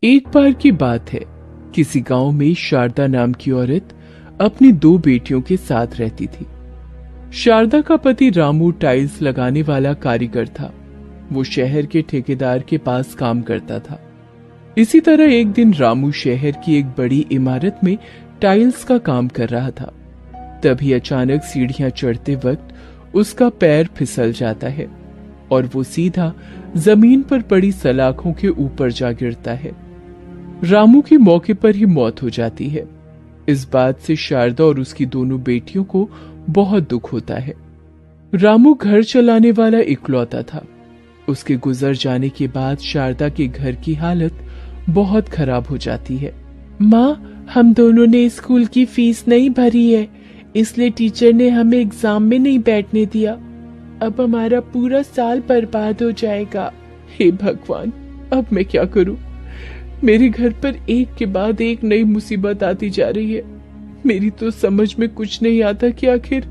एक बार की बात है, किसी गांव में शारदा नाम की औरत अपनी दो बेटियों के साथ रहती थी। शारदा का पति रामू टाइल्स लगाने वाला कारीगर था। वो शहर के ठेकेदार के पास काम करता था। इसी तरह एक दिन रामू शहर की एक बड़ी इमारत में टाइल्स का काम कर रहा था। तभी अचानक सीढ़ियां चढ़ते वक्त उसका पैर फिसल जाता है और वो सीधा जमीन पर पड़ी सलाखों के ऊपर जा गिरता है। रामू की मौके पर ही मौत हो जाती है। इस बात से शारदा और उसकी दोनों बेटियों को बहुत दुख होता है। रामू घर चलाने वाला इकलौता था। उसके गुजर जाने के बाद शारदा के घर की हालत बहुत खराब हो जाती है। माँ, हम दोनों ने स्कूल की फीस नहीं भरी है, इसलिए टीचर ने हमें एग्जाम में नहीं बैठने दिया। अब हमारा पूरा साल बर्बाद हो जाएगा। हे भगवान, अब मैं क्या करूं? मेरे घर पर एक के बाद एक नई मुसीबत आती जा रही है। मेरी तो समझ में कुछ नहीं आता कि आखिर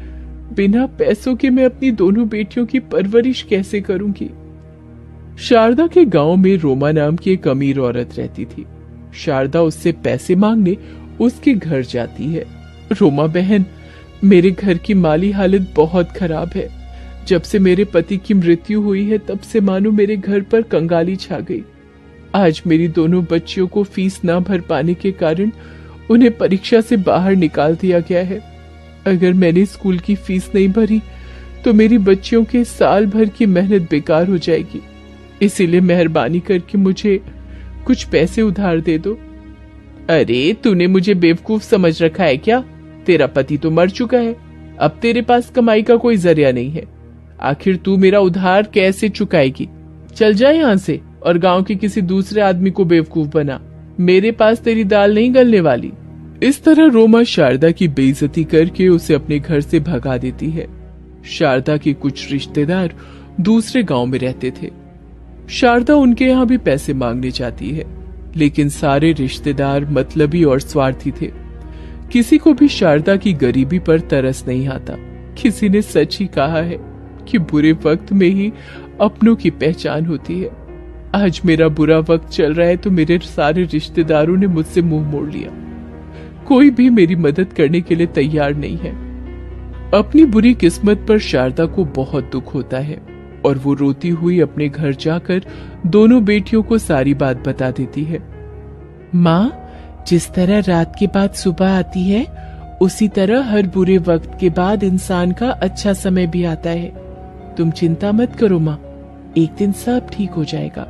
बिना पैसों के मैं अपनी दोनों बेटियों की परवरिश कैसे करूंगी। शारदा के गांव में रोमा नाम की एक अमीर औरत रहती थी। शारदा उससे पैसे मांगने उसके घर जाती है। रोमा बहन, मेरे घर की माली हालत बहुत खराब है। जब से मेरे पति की मृत्यु हुई है तब से मानो मेरे घर पर कंगाली छा गई। आज मेरी दोनों बच्चियों को फीस ना भर पाने के कारण उन्हें परीक्षा से बाहर निकाल दिया गया है। अगर मैंने स्कूल की फीस नहीं भरी तो मेरी बच्चियों के साल भर की मेहनत बेकार हो जाएगी। इसीलिए मेहरबानी करके मुझे कुछ पैसे उधार दे दो। अरे, तूने मुझे बेवकूफ समझ रखा है क्या? तेरा पति तो मर चुका है। अब तेरे पास कमाई का कोई जरिया नहीं है। आखिर तू मेरा उधार कैसे चुकाएगी? चल जा यहाँ से और गांव के किसी दूसरे आदमी को बेवकूफ बना। मेरे पास तेरी दाल नहीं गलने वाली। इस तरह रोमा शारदा की बेइज्जती करके उसे अपने घर से भगा देती है। शारदा के कुछ रिश्तेदार दूसरे गांव में रहते थे। शारदा उनके यहाँ भी पैसे मांगने जाती है, लेकिन सारे रिश्तेदार मतलबी और स्वार्थी थे। किसी को भी शारदा की गरीबी पर तरस नहीं आता। किसी ने सच ही कहा है कि बुरे वक्त में ही अपनों की पहचान होती है। आज मेरा बुरा वक्त चल रहा है तो मेरे सारे रिश्तेदारों ने मुझसे मुंह मोड़ लिया। कोई भी मेरी मदद करने के लिए तैयार नहीं है। अपनी बुरी किस्मत पर शारदा को बहुत दुख होता है और वो रोती हुई अपने घर जाकर दोनों बेटियों को सारी बात बता देती है। माँ, जिस तरह रात के बाद सुबह आती है, उसी तरह हर बुरे वक्त के बाद इंसान का अच्छा समय भी आता है। तुम चिंता मत करो माँ, एक दिन सब ठीक हो जाएगा।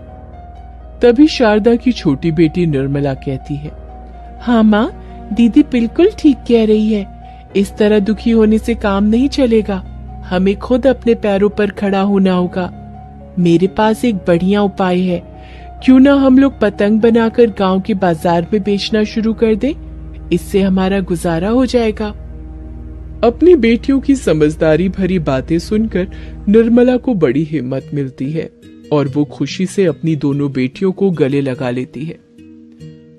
तभी शारदा की छोटी बेटी निर्मला कहती है, हाँ माँ, दीदी बिल्कुल ठीक कह रही है। इस तरह दुखी होने से काम नहीं चलेगा। हमें खुद अपने पैरों पर खड़ा होना होगा। मेरे पास एक बढ़िया उपाय है। क्यों ना हम लोग पतंग बनाकर गांव के बाजार में बेचना शुरू कर दें? इससे हमारा गुजारा हो जाएगा। अपनी बेटियों की समझदारी भरी बातें सुनकर निर्मला को बड़ी हिम्मत मिलती है और वो खुशी से अपनी दोनों बेटियों को गले लगा लेती है।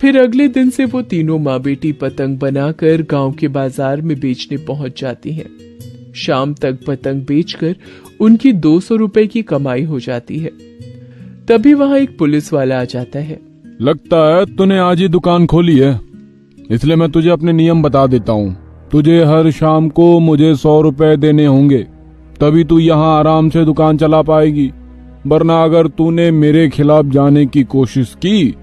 फिर अगले दिन से वो तीनों माँ बेटी पतंग बनाकर गांव के बाजार में बेचने पहुंच जाती हैं। शाम तक पतंग बेचकर उनकी 200 रुपए की कमाई हो जाती है। तभी वहां एक पुलिस वाला आ जाता है। लगता है तूने आज ही दुकान खोली है, इसलिए मैं तुझे अपने नियम बता देता हूँ। तुझे हर शाम को मुझे 100 रुपए देने होंगे, तभी तू यहाँ आराम से दुकान चला पाएगी। वरना अगर तूने मेरे खिलाफ जाने की कोशिश की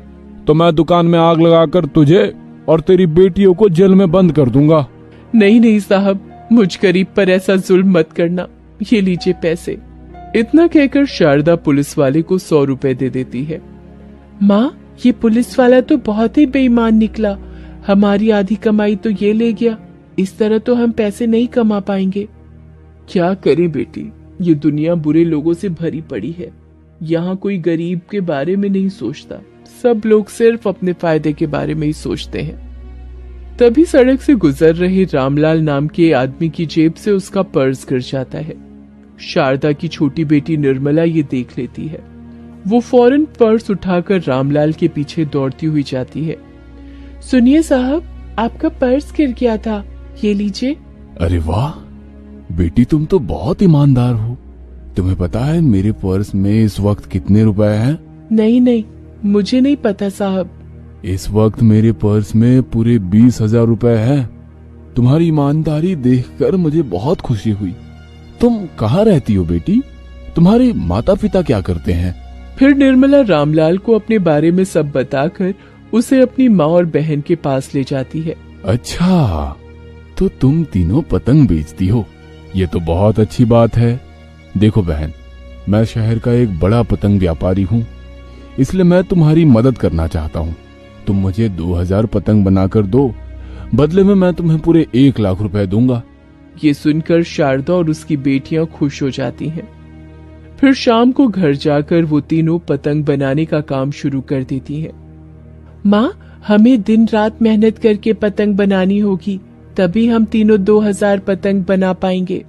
तो मैं दुकान में आग लगाकर तुझे और तेरी बेटियों को जेल में बंद कर दूंगा। नहीं नहीं साहब, मुझ गरीब पर ऐसा जुल्म मत करना। ये लीजिए पैसे। इतना कहकर शारदा पुलिस वाले को 100 रुपए दे देती है। माँ, ये पुलिस वाला तो बहुत ही बेईमान निकला। हमारी आधी कमाई तो ये ले गया। इस तरह तो हम पैसे नहीं कमा पाएंगे। क्या करें बेटी, ये दुनिया बुरे लोगों से भरी पड़ी है। यहाँ कोई गरीब के बारे में नहीं सोचता। सब लोग सिर्फ अपने फायदे के बारे में ही सोचते हैं। तभी सड़क से गुजर रहे रामलाल नाम के आदमी की जेब से उसका पर्स गिर जाता है। शारदा की छोटी बेटी निर्मला ये देख लेती है। वो फौरन पर्स उठाकर रामलाल के पीछे दौड़ती हुई जाती है। सुनिए साहब, आपका पर्स गिर गया था, ये लीजिए। अरे वाह बेटी, तुम तो बहुत ईमानदार हो। तुम्हें पता है मेरे पर्स में इस वक्त कितने रुपए हैं? नहीं, मुझे नहीं पता साहब। इस वक्त मेरे पर्स में पूरे 20,000 रुपए हैं। तुम्हारी ईमानदारी देखकर मुझे बहुत खुशी हुई। तुम कहाँ रहती हो बेटी? तुम्हारे माता पिता क्या करते हैं? फिर निर्मला रामलाल को अपने बारे में सब बताकर उसे अपनी माँ और बहन के पास ले जाती है। अच्छा, तो तुम तीनों पतंग बेचती हो, ये तो बहुत अच्छी बात है। देखो बहन, मैं शहर का एक बड़ा पतंग व्यापारी हूँ, इसलिए मैं तुम्हारी मदद करना चाहता हूँ। तुम मुझे 2000 पतंग बनाकर दो, बदले में मैं तुम्हें पूरे 1 लाख रुपए दूंगा। ये सुनकर शारदा और उसकी बेटियां खुश हो जाती हैं। फिर शाम को घर जाकर वो तीनों पतंग बनाने का काम शुरू कर देती हैं। माँ, हमें दिन रात मेहनत करके पतंग बनानी होगी, तभी हम तीनों 2000 पतंग बना पाएंगे।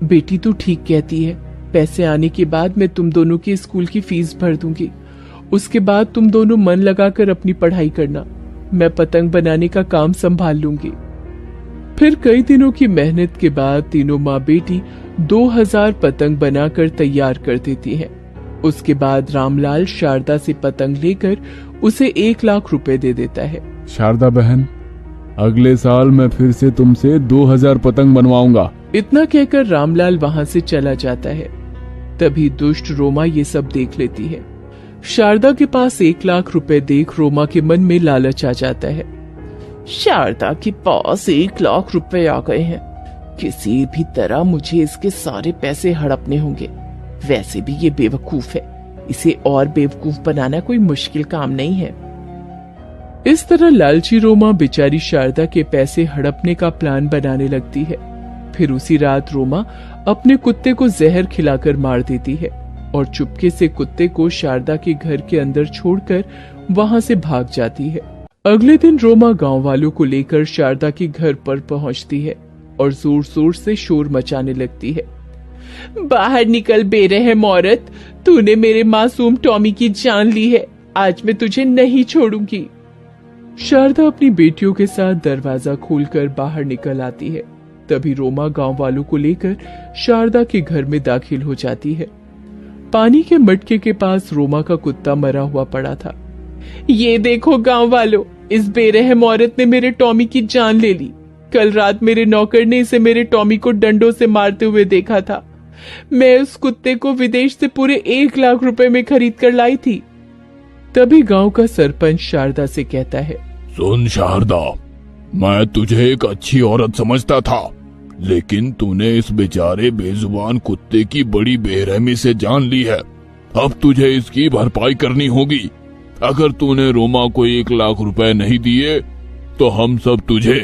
बेटी तू ठीक कहती है। पैसे आने के बाद मैं तुम दोनों की स्कूल की फीस भर दूंगी। उसके बाद तुम दोनों मन लगाकर अपनी पढ़ाई करना। मैं पतंग बनाने का काम संभाल लूंगी। फिर कई दिनों की मेहनत के बाद तीनों माँ बेटी 2000 पतंग बनाकर तैयार कर देती हैं। उसके बाद रामलाल शारदा से पतंग लेकर उसे 1 लाख रुपए दे देता है। शारदा बहन, अगले साल मैं फिर से तुमसे 2000 पतंग बनवाऊंगा। इतना कहकर रामलाल वहां से चला जाता है। तभी दुष्ट रोमा ये सब देख लेती है। शारदा के पास 1 लाख रुपए देख रोमा के मन में लालच आ जाता है। शारदा के पास 1 लाख रुपए आ गए हैं, किसी भी तरह मुझे इसके सारे पैसे हड़पने होंगे। वैसे भी ये बेवकूफ है, इसे और बेवकूफ बनाना कोई मुश्किल काम नहीं है। इस तरह लालची रोमा बेचारी शारदा के पैसे हड़पने का प्लान बनाने लगती है। फिर उसी रात रोमा अपने कुत्ते को जहर खिलाकर मार देती है और चुपके से कुत्ते को शारदा के घर के अंदर छोड़कर वहां से भाग जाती है। अगले दिन रोमा गांव वालों को लेकर शारदा के घर पर पहुंचती है और जोर जोर से शोर मचाने लगती है। बाहर निकल बेरहम औरत, तूने मेरे मासूम टॉमी की जान ली है। आज मैं तुझे नहीं छोड़ूंगी। शारदा अपनी बेटियों के साथ दरवाजा खोलकर बाहर निकल आती है। तभी रोमा गांव वालों को लेकर शारदा के घर में दाखिल हो जाती है। पानी के मटके के पास रोमा का कुत्ता मरा हुआ पड़ा था। ये देखो गांव वालों, इस बेरहम औरत ने मेरे टॉमी की जान ले ली। कल रात मेरे नौकर ने इसे मेरे टॉमी को डंडों से मारते हुए देखा था। मैं उस कुत्ते को विदेश से पूरे 1 लाख रुपए में खरीद कर लाई थी। तभी गांव का सरपंच शारदा से कहता है, सुन शारदा, मैं तुझे एक अच्छी औरत समझता था, लेकिन तूने इस बेचारे बेजुबान कुत्ते की बड़ी बेरहमी से जान ली है। अब तुझे इसकी भरपाई करनी होगी। अगर तूने रोमा को 1 लाख रुपए नहीं दिए तो हम सब तुझे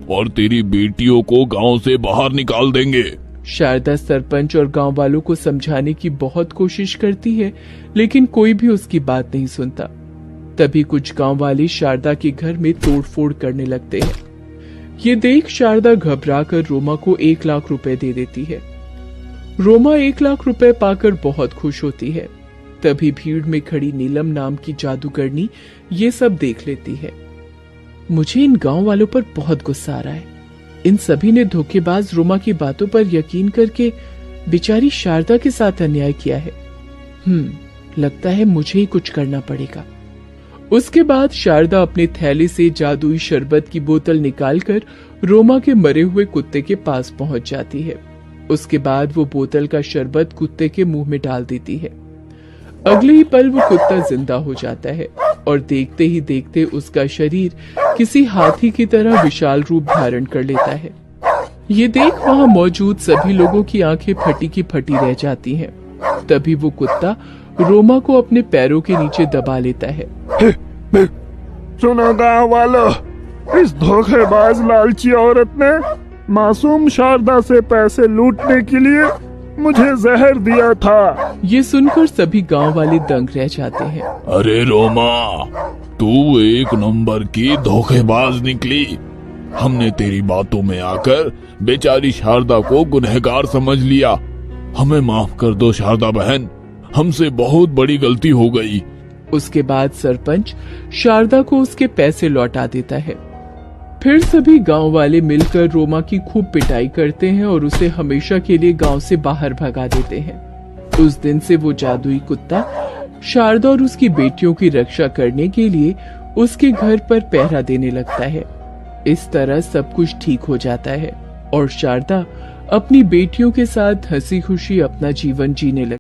और तेरी बेटियों को गांव से बाहर निकाल देंगे। शारदा सरपंच और गांव वालों को समझाने की बहुत कोशिश करती है, लेकिन कोई भी उसकी बात नहीं सुनता। तभी कुछ गांव वाले शारदा के घर में तोड़फोड़ करने लगते हैं। ये देख शारदा घबराकर रोमा को 1 लाख रुपए दे देती है। रोमा 1 लाख रुपए पाकर बहुत खुश होती है। तभी भीड़ में खड़ी नीलम नाम की जादूगरनी ये सब देख लेती है। मुझे इन गांव वालों पर बहुत गुस्सा आ रहा है। इन सभी ने धोखेबाज रोमा की बातों पर यकीन करके बेचारी शारदा के साथ अन्याय किया है। लगता है मुझे ही कुछ करना पड़ेगा। उसके बाद शारदा अपने थैले से जादुई शरबत की बोतल निकालकर रोमा के मरे हुए कुत्ते के पास पहुंच जाती है। उसके बाद वो बोतल का शरबत कुत्ते के मुंह में डाल देती है। अगले ही पल वो कुत्ता जिंदा हो जाता है और देखते ही देखते उसका शरीर किसी हाथी की तरह विशाल रूप धारण कर लेता है। ये देख वहां मौजूद सभी लोगों की आंखें फटी की फटी रह जाती हैं। तभी वो कुत्ता रोमा को अपने पैरों के नीचे दबा लेता है। सुनो गांव वालों, इस धोखेबाज लालची औरत ने मासूम शारदा से पैसे लूटने के लिए मुझे जहर दिया था। ये सुनकर सभी गांव वाले दंग रह जाते हैं। अरे रोमा, तू 1 नंबर की धोखेबाज निकली। हमने तेरी बातों में आकर बेचारी शारदा को गुनहगार समझ लिया। हमें माफ कर दो शारदा बहन, हमसे बहुत बड़ी गलती हो गई। उसके बाद सरपंच शारदा को उसके पैसे लौटा देता है। फिर सभी गांव वाले मिलकर रोमा की खूब पिटाई करते हैं और उसे हमेशा के लिए गांव से बाहर भगा देते हैं। उस दिन से वो जादुई कुत्ता शारदा और उसकी बेटियों की रक्षा करने के लिए उसके घर पर पहरा देने लगता है। इस तरह सब कुछ ठीक हो जाता है और शारदा अपनी बेटियों के साथ हंसी खुशी अपना जीवन जीने लगती है।